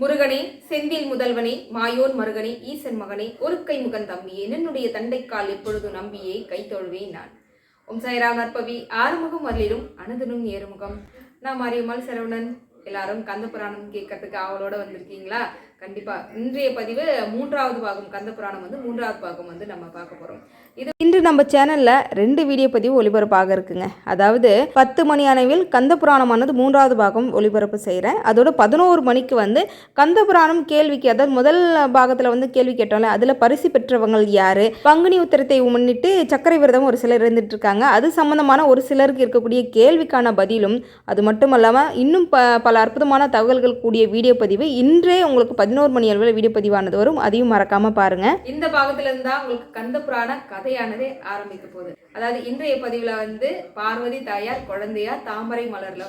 முருகனே செந்தில் முதல்வனே மாயோன் மருகனே ஈசன் மகனே ஒரு கை முகன் தம்பியே என்னுடைய தண்டைக்கால் எப்பொழுது நம்பியே கைத்தொழுவேன் நான். ஓம் சாய்ராம் நற்பவி ஆறுமுகம் அருளிலும் அனுதனும் ஏறுமுகம். நான் மாரியம்மாள் சரவணன். எல்லாரும் கந்த புராணம் கேட்கறதுக்கு அவளோட வந்திருக்கீங்களா? கண்டிப்பா இன்றைய பதிவு 3வது பாகம், கந்த புராணம் 3வது பாகம் நம்ம பார்க்க போறோம். இன்று நம்ம சேனல்ல 2 வீடியோ பதிவு ஒளிபரப்பாக இருக்குங்க. அதாவது 10 மணி அளவில் கந்த புராணமானது 3வது பாகம் ஒளிபரப்பு செய்கிறேன். அதோட 11 மணிக்கு கந்த புராணம் கேள்விக்கு, அதாவது முதல் பாகத்தில் கேள்வி கேட்டோம்ல, அதில் பரிசு பெற்றவங்க யாரு, பங்குனி உத்திரத்தை முன்னிட்டு சர்க்கரை விரதம் ஒரு சிலர் இருந்துட்டு இருக்காங்க, அது சம்பந்தமான ஒரு சிலருக்கு இருக்கக்கூடிய கேள்விக்கான பதிலும், அது மட்டும் இல்லாமல் இன்னும் பல அற்புதமான தகவல்கள் கூடிய வீடியோ பதிவு இன்றே உங்களுக்கு 11 மணி அளவில் வீடியோ பதிவானது வரும். அதையும் மறக்காம பாருங்க. இந்த பாகத்துல இருந்தா உங்களுக்கு கந்த புராண கதையானதே ஆரம்பிக்க போகுது. அதாவது இன்றைய பதிவுல பார்வதி தாயார் குழந்தையா தாமரை மலர்ல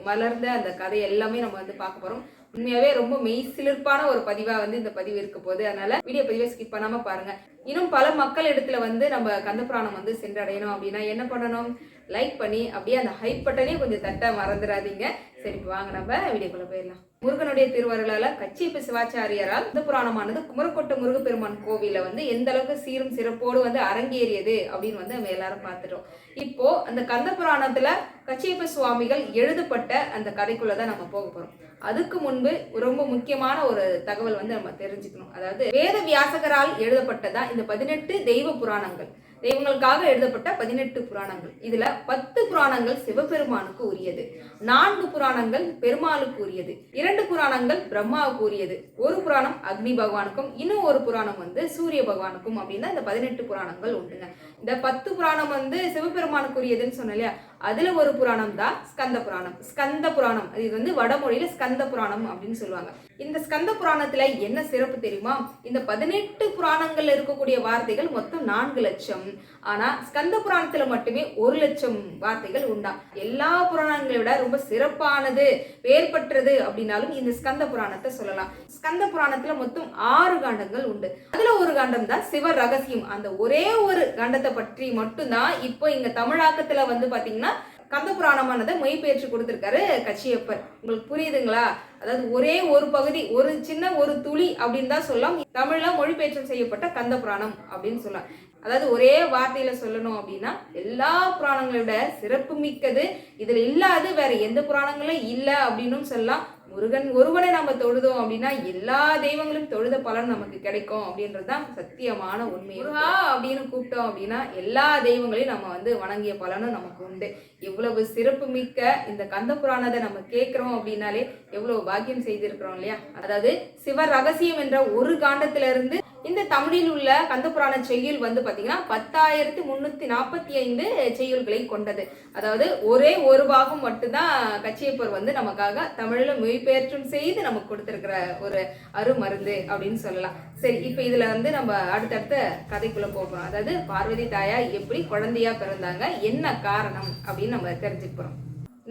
மலர்ந்த அந்த கதை எல்லாமே நம்ம பார்க்க போறோம். உண்மையாவே ரொம்ப மெய் சிலிர்ப்பான ஒரு பதிவா இந்த பதிவு இருக்க போகுது. அதனால வீடியோ பதிவை ஸ்கிப் பண்ணாம பாருங்க. இன்னும் பல மக்கள் இடத்துல நம்ம கந்த புராணம் சென்றடையணும் அப்படின்னா என்ன பண்ணணும்? லைக் பண்ணி அப்படியே அந்த ஹைப் பட்டனையும் கொஞ்சம் தட்ட மறந்துடாதீங்க. சரி, வாங்க நம்ம வீடியோக்குள்ள போயிடலாம். முருகனுடைய திருவருளால கச்சியப்ப சிவாச்சாரியாரால் இந்த புராணமானது குமரக்கோட்டை முருகப்பெருமான் கோவில எந்த அளவுக்கு சீரும் சிறப்போடு அரங்கேறியது அப்படின்னு நம்ம எல்லாரும் பார்த்துட்டோம். இப்போ அந்த கந்த புராணத்துல கச்சியப்ப சுவாமிகள் எழுதப்பட்ட அந்த கதைக்குள்ளதான் நம்ம போக போறோம். அதுக்கு முன்பு ரொம்ப முக்கியமான ஒரு தகவல் நம்ம தெரிஞ்சுக்கணும். அதாவது வேத வியாசகரால் எழுதப்பட்டதா இந்த 18 தெய்வ புராணங்கள், தெய்வங்களுக்காக எழுதப்பட்ட 18 புராணங்கள். இதுல 10 புராணங்கள் சிவபெருமானுக்கு உரியது, 4 புராணங்கள் பெருமாளுக்கு உரியது, 2 புராணங்கள் பிரம்மாவுக்கு உரியது, ஒரு புராணம் அக்னி பகவானுக்கும், இன்னும் ஒரு புராணம் சூரிய பகவானுக்கும் அப்படின்னா இந்த 18 புராணங்கள் உண்டுங்க. இந்த 10 புராணம் சிவபெருமானுக்கு உரியதுன்னு சொன்ன இல்லையா, அதுல ஒரு புராணம் தான் ஸ்கந்த புராணம். ஸ்கந்த புராணம் இது வடமொழியில ஸ்கந்த புராணம் அப்படின்னு சொல்லுவாங்க. இந்த ஸ்கந்த புராணத்துல என்ன சிறப்பு தெரியுமா? இந்த 18 புராணங்கள்ல இருக்கக்கூடிய வார்த்தைகள் மொத்தம் 4 லட்சம். ஆனா ஸ்கந்த புராணத்துல மட்டுமே 1 லட்சம் வார்த்தைகள் உண்டா. எல்லா புராணங்களை விட ரொம்ப சிறப்பானது, வேறுபட்டது அப்படின்னாலும் இந்த ஸ்கந்த புராணத்தை சொல்லலாம். ஸ்கந்த புராணத்துல மொத்தம் 6 காண்டங்கள் உண்டு. அதுல ஒரு காண்டம் தான் சிவ ரகசியம். அந்த ஒரே ஒரு காண்டத்தை பற்றி மட்டும்தான் இப்போ இங்க தமிழாக்கத்துல பாத்தீங்கன்னா கந்த புராணமானதை மொழிபெயர்ச்சி கொடுத்திருக்காரு கச்சியப்பர். உங்களுக்கு புரியுதுங்களா? அதாவது ஒரே ஒரு பகுதி, ஒரு சின்ன ஒரு துளி அப்படின்னு தான் சொல்லலாம். தமிழ்ல மொழிபெயர்ச்சம் செய்யப்பட்ட கந்த புராணம் அப்படின்னு சொல்லலாம். அதாவது ஒரே வார்த்தையில சொல்லணும் அப்படின்னா எல்லா புராணங்களோட சிறப்பு மிக்கது, இதுல இல்லாது வேற எந்த புராணங்களும் இல்லை அப்படின்னு சொல்லலாம். முருகன் ஒருவனை நம்ம தொழுதோம் அப்படின்னா எல்லா தெய்வங்களும் தொழுத பலன் நமக்கு கிடைக்கும் அப்படின்றதுதான் சத்தியமான உண்மை. முருகா அப்படின்னு கூப்பிட்டோம் அப்படின்னா எல்லா தெய்வங்களையும் நம்ம வணங்கிய பலனும் நமக்கு உண்டு. எவ்வளவு சிறப்பு மிக்க இந்த கந்த புராணத்தை நம்ம கேட்கிறோம் அப்படின்னாலே எவ்வளவு பாக்கியம் செய்திருக்கிறோம் இல்லையா? அதாவது சிவ ரகசியம் என்ற ஒரு காண்டத்துல இருந்து இந்த தமிழில் உள்ள கந்த புராண செய்யுள் பாத்தீங்கன்னா 10,345 செய்யுள்களை கொண்டது. அதாவது ஒரே ஒரு பாகம் மட்டும்தான் கச்சியப்பர் நமக்காக தமிழ்ல மொழிபெயர்ச்சும் செய்து நமக்கு கொடுத்திருக்கிற ஒரு அருமருந்து அப்படின்னு சொல்லலாம். சரி, இப்ப இதுல நம்ம அடுத்தடுத்த கதைக்குள்ள போகிறோம். அதாவது பார்வதி தாயா எப்படி குழந்தையா பிறந்தாங்க, என்ன காரணம் அப்படின்னு நம்ம தெரிஞ்சுக்க போறோம்.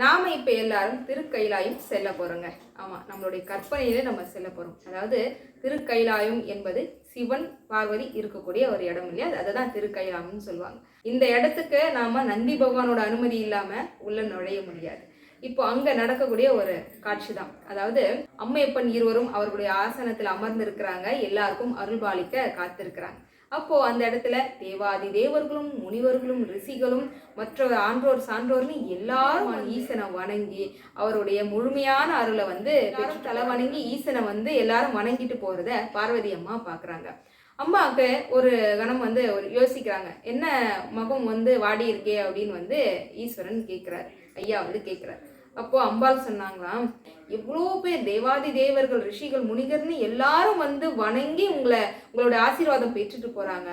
நாம இப்ப எல்லாரும் திருக்கைலாயம் செல்ல போறோங்க. ஆமா, நம்மளுடைய கற்பனையில நம்ம செல்ல போறோம். அதாவது திருக்கைலாயம் என்பது சிவன் பார்வதி இருக்கக்கூடிய ஒரு இடம் இல்லையா, அதுதான் திருக்கைலாயம்னு சொல்லுவாங்க. இந்த இடத்துக்கு நாம நந்தி பகவானோட அனுமதி இல்லாம உள்ள நுழைய முடியாது. இப்போ அங்க நடக்கக்கூடிய ஒரு காட்சி தான். அதாவது அம்மையப்பன் இருவரும் அவர்களுடைய ஆசனத்தில் அமர்ந்து இருக்கிறாங்க, எல்லாருக்கும் அருள்பாலிக்க காத்திருக்கிறாங்க. அப்போ அந்த இடத்துல தேவாதி தேவர்களும் முனிவர்களும் ரிஷிகளும் மற்ற ஆன்றோர் சான்றோர்னு எல்லாரும் ஈசனை வணங்கி அவருடைய முழுமையான அருளை தலை வணங்கி ஈசனை எல்லாரும் வணங்கிட்டு போறத பார்வதி அம்மா பாக்குறாங்க. அம்மாவுக்கு ஒரு கணம் ஒரு யோசிக்கிறாங்க, என்ன மகம் வாடி இருக்கே அப்படின்னு ஈஸ்வரன் கேட்கிறார், ஐயா கேட்கிறார். அப்போ அம்பாள் சொன்னாங்களாம், எவ்வளோ பேர் தேவாதி தேவர்கள் ரிஷிகள் முனிகர்னு எல்லாரும் வணங்கி உங்களோட ஆசீர்வாதம் பெற்றுட்டு போறாங்க.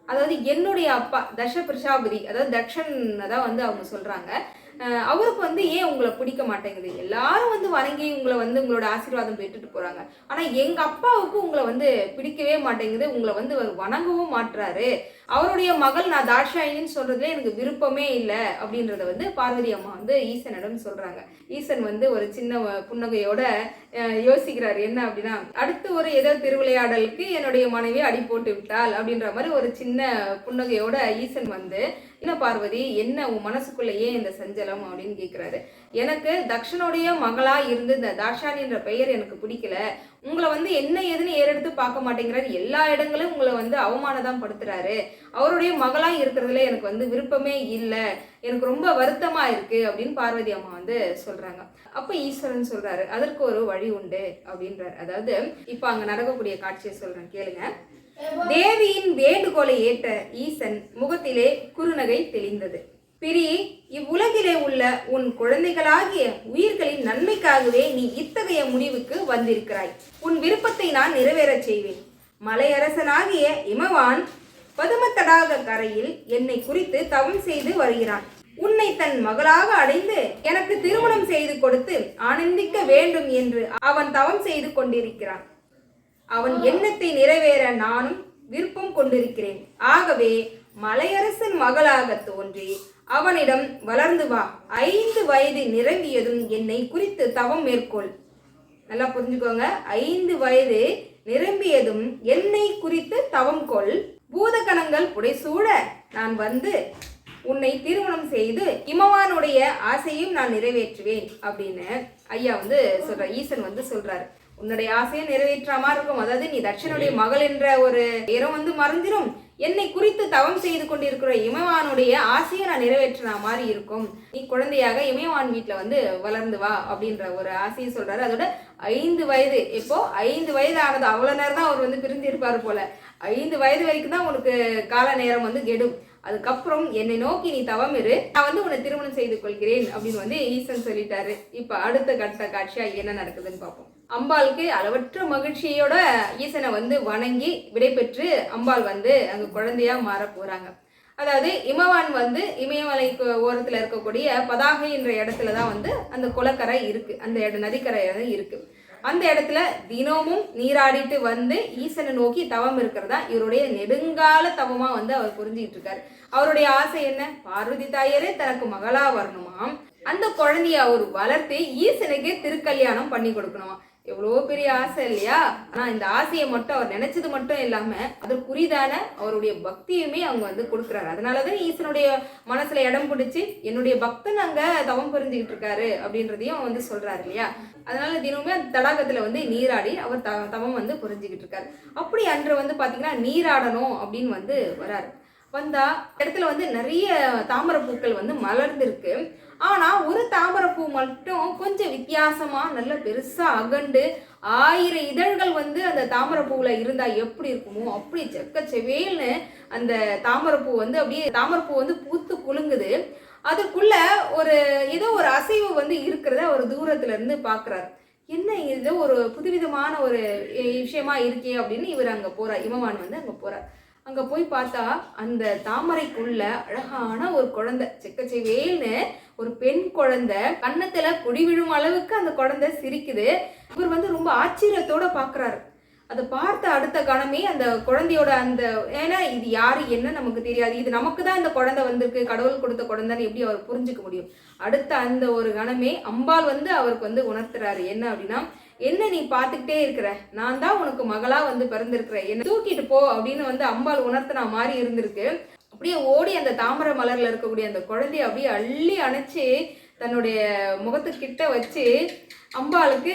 அதாவது என்னுடைய அப்பா தச பிரஜாபதி, அதாவது தக்ஷன் தான் அவங்க சொல்றாங்க, அவருக்கு ஏன் உங்களை பிடிக்க மாட்டேங்குது, எல்லாரும் வணங்கி உங்களை உங்களோட ஆசீர்வாதம் பெற்றுட்டு போறாங்க, ஆனா எங்க அப்பாவுக்கு உங்களை பிடிக்கவே மாட்டேங்குது, உங்களை வணங்கவும் மாட்டுறாரு, அவருடைய மகள் நான் தாட்சாயினின்னு சொல்றதுல எனக்கு விருப்பமே இல்லை அப்படின்றத பார்வதி அம்மா ஈசனிடம் சொல்றாங்க. ஈசன் ஒரு சின்ன புன்னகையோட யோசிக்கிறாரு, என்ன அப்படின்னா, அடுத்து ஒரு ஏதோ திருவிளையாடலுக்கு என்னுடைய மனைவி அடி போட்டு விட்டாள் அப்படின்ற மாதிரி ஒரு சின்ன புன்னகையோட ஈசன் என்ன பார்வதி, என்ன உன் மனசுக்குள்ள ஏன் இந்த சஞ்சலம் அப்படின்னு கேட்கிறாரு. எனக்கு தக்ஷனுடைய மகளா இருந்து இந்த தாட்சாயி என்ற பெயர் எனக்கு பிடிக்கல, உங்களை வந்து என்ன ஏதுன்னு ஏறெடுத்து பார்க்க மாட்டேங்கிறாரு, எல்லா இடங்களும் உங்களை வந்து அவமானதான் படுத்துறாரு, அவருடைய மகளா இருக்கிறதுல எனக்கு வந்து விருப்பமே இல்லை, எனக்கு ரொம்ப வருத்தமா இருக்கு அப்படின்னு பார்வதி அம்மா வந்து சொல்றாங்க. அப்ப ஈஸ்வரன் சொல்றாரு, அதற்கு ஒரு வழி உண்டு அப்படின்றாரு. அதாவது இப்ப அங்க நடக்கக்கூடிய காட்சியை சொல்றேன் கேளுங்க. தேவியின் வேண்டுகோளை ஏற்ற ஈசன் முகத்திலே குறுநகை தெளிந்தது. பிரி, இவ்வுலகிலே உள்ள உன் குழந்தைகளாகிய உயிர்களின் நன்மைக்காகவே நீ இத்தகைய முடிவுக்கு வந்திருக்கிறாய். உன் விருப்பத்தை நான் நிறைவேறச் செய்வேன். மலையரசனாகிய இமவான் பதுமத்தடாக கரையில் என்னை குறித்து தவம் செய்து வருகிறான். உன்னை தன் மகளாக அடைந்து எனக்கு திருமணம் செய்து கொடுத்து ஆனந்திக்க வேண்டும் என்று அவன் தவம் செய்து கொண்டிருக்கிறான். அவன் எண்ணத்தை நிறைவேற நானும் விருப்பம் கொண்டிருக்கிறேன். ஆகவே மலையரசன் மகளாக தோன்றி அவனிடம் வளர்ந்து வா. 5 வயது நிரம்பியதும் என்னை குறித்து தவம் மேற்கொள். நல்லா புரிஞ்சுக்கோங்க. 5 வயது நிரம்பியதும் என்னை குறித்து தவம் கொள். பூதகணங்கள் புடைசூழ நான் வந்து உன்னை திருமணம் செய்து இமவானுடைய ஆசையும் நான் நிறைவேற்றுவேன் அப்படின்னு ஐயா வந்து சொல்ற, ஈசன் வந்து சொல்றாரு. உன்னுடைய ஆசையை நிறைவேற்ற மாதிரி இருக்கும். அதாவது நீ தட்சனுடைய மகள் என்ற ஒரு இடம் வந்து மறைஞ்சிரும். என்னை குறித்து தவம் செய்து கொண்டிருக்கிற இமவானுடைய ஆசையை நான் நிறைவேற்றின மாதிரி இருக்கும். நீ குழந்தையாக இமயவான் வீட்டுல வந்து வளர்ந்து வா அப்படின்ற ஒரு ஆசையை சொல்றாரு. அதோட 5 வயது, இப்போ 5 வயது ஆனது, அவ்வளவு நேரம் தான் அவர் வந்து பிரிஞ்சு இருப்பாரு போல. 5 வயது வரைக்கும் தான் உனக்கு கால நேரம் வந்து கெடும். அதுக்கப்புறம் என்னை நோக்கி நீ தவம் இரு, நான் வந்து உன்னை திருமணம் செய்து கொள்கிறேன் அப்படின்னு வந்து ஈசன் சொல்லிட்டாரு. இப்ப அடுத்த கட்ட காட்சியா என்ன நடக்குதுன்னு பார்ப்போம். அம்பாளுக்கு அளவற்ற மகிழ்ச்சியோட ஈசனை வந்து வணங்கி விடைபெற்று அம்பாள் வந்து அங்க குழந்தையா மாற போறாங்க. அதாவது இமவான் வந்து இமயமலைக்கு ஓரத்துல இருக்கக்கூடிய பதாகை என்ற இடத்துலதான் வந்து அந்த குளக்கரை இருக்கு, அந்த நதிக்கரை இருக்கு. அந்த இடத்துல தினமும் நீராடிட்டு வந்து ஈசனை நோக்கி தவம் இருக்கிறதா இவருடைய நெடுங்கால தவமா வந்து அவர் புரிஞ்சுக்கிட்டு இருக்காரு. அவருடைய ஆசை என்ன? பார்வதி தாயரே தனக்கு மகளா வரணுமாம். அந்த குழந்தைய அவர் வளர்த்து ஈசனுக்கு திருக்கல்யாணம் பண்ணி கொடுக்கணுமா. எவ்வளோ பெரிய ஆசை இல்லையா? ஆனா இந்த ஆசையை மட்டும் அவர் நினைச்சது மட்டும் இல்லாம அதற்குரிதான அவருடைய பக்தியுமே அவங்க வந்து கொடுக்குறாரு. அதனாலதான் ஈசனுடைய மனசுல இடம் பிடிச்சி என்னுடைய பக்தன் அங்க தவம் புரிஞ்சுக்கிட்டு இருக்காரு அப்படின்றதையும் வந்து சொல்றாரு இல்லையா? அதனால தினமுமே அந்த தடாகத்துல வந்து நீராடி அவர் தவம் வந்து புரிஞ்சுக்கிட்டு இருக்காரு. அப்படி அன்று வந்து பாத்தீங்கன்னா நீராடணும் அப்படின்னு வந்து வராரு. வந்தா இடத்துல வந்து நிறைய தாமரை பூக்கள் வந்து மலர்ந்திருக்கு. ஆனா ஒரு தாமரைப்பூ மட்டும் கொஞ்சம் வித்தியாசமா நல்ல பெருசா அகண்டு 1000 இதழ்கள் வந்து அந்த தாமரைப்பூவுல இருந்தா எப்படி இருக்குமோ அப்படி செக்க செவேல்னு அந்த தாமரைப்பூ வந்து அப்படியே தாமரைப்பூ வந்து பூத்து குலுங்குது. அதுக்குள்ள ஏதோ ஒரு அசைவு வந்து இருக்கிறத ஒரு தூரத்துல இருந்து பாக்குறாரு. என்ன இது ஒரு புதுவிதமான ஒரு விஷயமா இருக்கே அப்படின்னு இவர் அங்க போறார். இமவான் வந்து அங்க போறார். அங்க போய் பார்த்தா அந்த தாமரைக்குள்ள அழகான ஒரு குழந்தை, செக்கச்செவேல்னு ஒரு பெண் குழந்தை, கன்னத்துல குடி விழும் அளவுக்கு அந்த குழந்தை சிரிக்குது. இவர் வந்து ரொம்ப ஆச்சரியத்தோட பாக்குறாரு. அதை பார்த்த அடுத்த கணமே அந்த குழந்தையோட ஏன்னா இது யாரு என்ன நமக்கு தெரியாது, இது நமக்கு தான் இந்த குழந்தை வந்திருக்கு, கடவுள் கொடுத்த குழந்தைன்னு எப்படி அவர் புரிஞ்சுக்க முடியும்? அடுத்த அந்த ஒரு கணமே அம்பாள் வந்து அவருக்கு வந்து உணர்த்துறாரு. என்ன அப்படின்னா, என்ன நீ பார்த்துக்கிட்டே இருக்கிற, நான் தான் உனக்கு மகளா வந்து பிறந்திருக்கிறேன், என்ன தூக்கிட்டு போ அப்படின்னு வந்து அம்பாள் உணர்த்தினா மாதிரி இருந்திருக்கு. அப்படியே ஓடி அந்த தாமரை மலர்ல இருக்கக்கூடிய அந்த குழந்தைய அப்படியே அள்ளி அணைச்சு தன்னுடைய முகத்துக்கிட்ட வச்சு அம்பாளுக்கு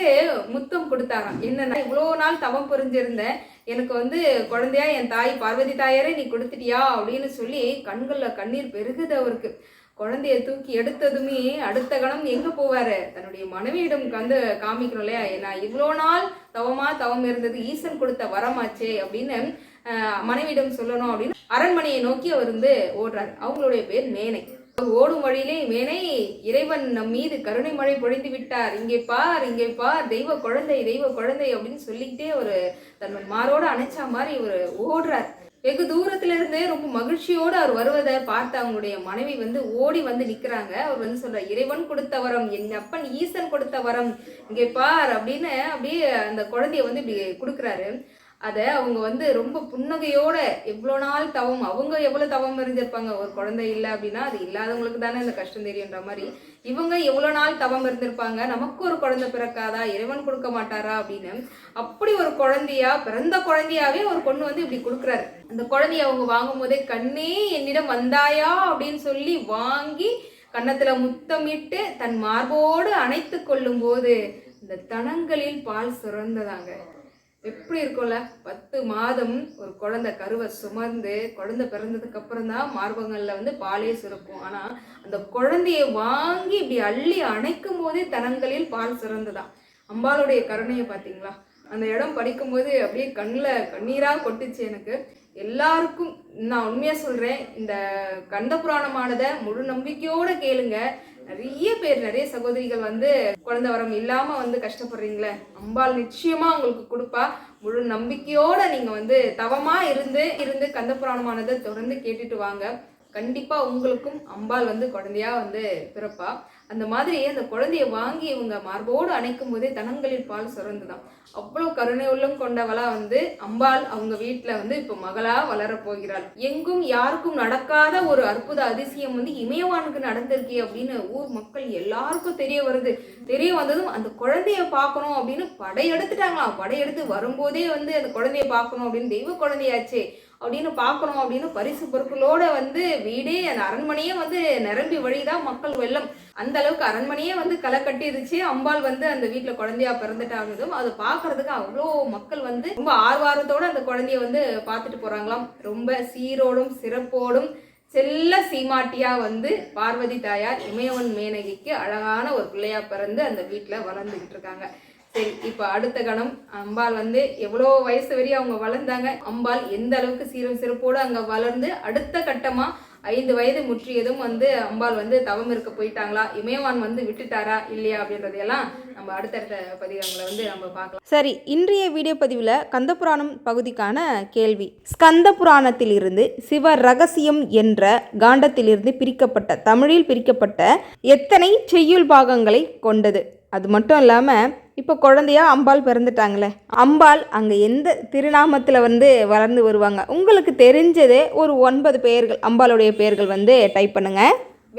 முத்தம் கொடுத்தாராம். என்னன்னா, இவ்வளோ நாள் தவம் புரிஞ்சிருந்தேன், எனக்கு வந்து குழந்தையா என் தாய் பார்வதி தாயாரே நீ கொடுத்துட்டியா அப்படின்னு சொல்லி கண்கள்ல கண்ணீர் பெருகுது அவருக்கு. குழந்தைய தூக்கி எடுத்ததுமே அடுத்த கணம் எங்க போவாரு? தன்னுடைய மனைவியிடம் வந்து காமிக்கணும் இல்லையா, ஏன்னா இவ்வளோ நாள் தவம் இருந்தது ஈசன் கொடுத்த வரமாச்சே அப்படின்னு மனைவியிடம் சொல்லணும் அப்படின்னு அரண்மனையை நோக்கி அவர் வந்து ஓடுறாரு. அவங்களுடைய பேர் மேனை. ஓடும் வழியிலே, மேனை, இறைவன் நம் மீது கருணை மழை பொழிந்து விட்டார், இங்கே பார் இங்கே பார், தெய்வ குழந்தை அப்படின்னு சொல்லிக்கிட்டே ஒரு தன் மாரோட அணைச்சா மாதிரி இவர் ஓடுறார். வெகு தூரத்துல இருந்து ரொம்ப மகிழ்ச்சியோடு அவர் வருவதை பார்த்து அவங்களுடைய மனைவி வந்து ஓடி வந்து நிக்கிறாங்க. அவர் வந்து சொல்ற, இறைவன் கொடுத்த வரம், என் அப்பன் ஈசன் கொடுத்த வரம், இங்கே பார் அப்படின்னு அப்படியே அந்த குழந்தைய வந்து இப்படி கொடுக்குறாரு. அதை அவங்க வந்து ரொம்ப புன்னகையோட, எவ்வளோ நாள் தவம், அவங்க எவ்வளோ தவம் இருந்திருப்பாங்க, ஒரு குழந்தை இல்லை அப்படின்னா அது இல்லாதவங்களுக்கு தானே இந்த கஷ்டம் தெரியுன்ற மாதிரி இவங்க எவ்வளோ நாள் தவம் இருந்திருப்பாங்க, நமக்கு ஒரு குழந்தை பிறக்காதா, இறைவன் கொடுக்க மாட்டாரா அப்படின்னு அப்படி ஒரு குழந்தையா, பிறந்த குழந்தையாவே ஒரு பொண்ணு வந்து இப்படி கொடுக்குறாரு. அந்த குழந்தைய அவங்க வாங்கும் போதே, கண்ணே என்னிடம் வந்தாயா அப்படின்னு சொல்லி வாங்கி கன்னத்துல முத்தமிட்டு தன் மார்போடு அணைத்து கொள்ளும் போது இந்த தனங்களில் பால் சுரந்ததாங்க. எப்படி இருக்கும்ல, 10 மாதம் ஒரு குழந்தை கருவை சுமந்து குழந்தை பிறந்ததுக்கு அப்புறம் தான் மார்பகங்கள்ல வந்து பாலே சுரக்கும். ஆனா அந்த குழந்தைய வாங்கி இப்படி அள்ளி அணைக்கும் போதே தனங்களில் பால் சுரந்துதான். அம்பாளுடைய கருணையை பார்த்தீங்களா? அந்த இடம் படிக்கும்போது அப்படியே கண்ணில் கண்ணீராக கொட்டுச்சு எனக்கு. எல்லாருக்கும் நான் உண்மையாக சொல்கிறேன், இந்த கந்த புராணமானதை முழு நம்பிக்கையோடு கேளுங்க. நிறைய சகோதரிகள் வந்து குழந்தை வரம் இல்லாமல் வந்து கஷ்டப்படுறீங்களே, அம்பாள் நிச்சயமாக உங்களுக்கு கொடுப்பா. முழு நம்பிக்கையோடு நீங்கள் வந்து தவமாக இருந்து கந்த புராணமானதை தொடர்ந்து கேட்டுட்டு வாங்க. கண்டிப்பாக உங்களுக்கும் அம்பாள் வந்து குழந்தையா வந்து பிறப்பா. அந்த மாதிரி அந்த குழந்தைய வாங்கி இவங்க மார்போடு அணைக்கும் போதே தனங்களில் பால் சுரந்துதான். அவ்வளோ கருணை உள்ளம் கொண்டவளா வந்து அம்பாள் அவங்க வீட்டில் வந்து இப்போ மகளா வளர போகிறாள். எங்கும் யாருக்கும் நடக்காத ஒரு அற்புத அதிசயம் வந்து இமயவானுக்கு நடந்திருக்கு அப்படின்னு ஊர் மக்கள் எல்லாருக்கும் தெரிய வருது. தெரிய வந்ததும் அந்த குழந்தைய பார்க்கணும் அப்படின்னு படையெடுத்துட்டாங்களாம். படையெடுத்து வரும்போதே வந்து அந்த குழந்தைய பார்க்கணும் அப்படின்னு, தெய்வ குழந்தையாச்சே அப்படின்னு பார்க்கணும் அப்படின்னு பரிசு பொருட்களோட வந்து வீடே அந்த அரண்மனையே வந்து நிரம்பி வழிதான் மக்கள் வெள்ளம். அந்த அளவுக்கு அரண்மனையே வந்து களை கட்டிருச்சு. அம்பாள் வந்து அந்த வீட்டில் குழந்தையா பிறந்துட்டாங்கதும் அதை பார்க்கறதுக்கு அவ்வளோ மக்கள் வந்து ரொம்ப ஆர்வாரத்தோட அந்த குழந்தைய வந்து பார்த்துட்டு போறாங்களாம். ரொம்ப சீரோடும் சிறப்போடும் செல்ல சீமாட்டியா வந்து பார்வதி தாயார் இமயவன் மேனகிக்கு அழகான ஒரு பிள்ளையா பிறந்து அந்த வீட்டில் வளர்ந்துகிட்டு இருக்காங்க. சரி, இப்போ அடுத்த கணம் அம்பாள் வந்து எவ்வளோ வயசு வரையும் அவங்க வளர்ந்தாங்க, அம்பாள் எந்த அளவுக்கு சீரும் சிறப்போடு அங்கே வளர்ந்து அடுத்த கட்டமாக 5 வயது முற்றியதும் வந்து அம்பாள் வந்து தவம் இருக்க போயிட்டாங்களா, இமயவான் வந்து விட்டுட்டாரா இல்லையா அப்படின்றதையெல்லாம் நம்ம அடுத்தடுத்த பதிகங்களை வந்து நம்ம பார்க்கலாம். சரி, இன்றைய வீடியோ பதிவில் கந்தபுராணம் பகுதிக்கான கேள்வி. ஸ்கந்த புராணத்திலிருந்து சிவ ரகசியம் என்ற காண்டத்திலிருந்து பிரிக்கப்பட்ட தமிழில் பிரிக்கப்பட்ட எத்தனை செய்யுள் பாகங்களை கொண்டது? அது மட்டும் இல்லாமல் இப்போ குழந்தையா அம்பாள் பிறந்துட்டாங்களே, அம்பாள் அங்கே எந்த திருநாமத்தில் வந்து வளர்ந்து வருவாங்க? உங்களுக்கு தெரிஞ்சதே ஒரு 9 பெயர்கள், அம்பாளுடைய பெயர்கள் வந்து டைப் பண்ணுங்க.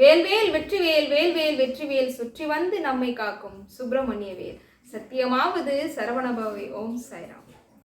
வேல்வேல் வெற்றிவேல், வேல்வேல் வெற்றிவேல், சுற்றி வந்து நம்மை காக்கும் சுப்பிரமணிய வேல், சத்தியமாவது சரவணபவை. ஓம் சாய்ராம்.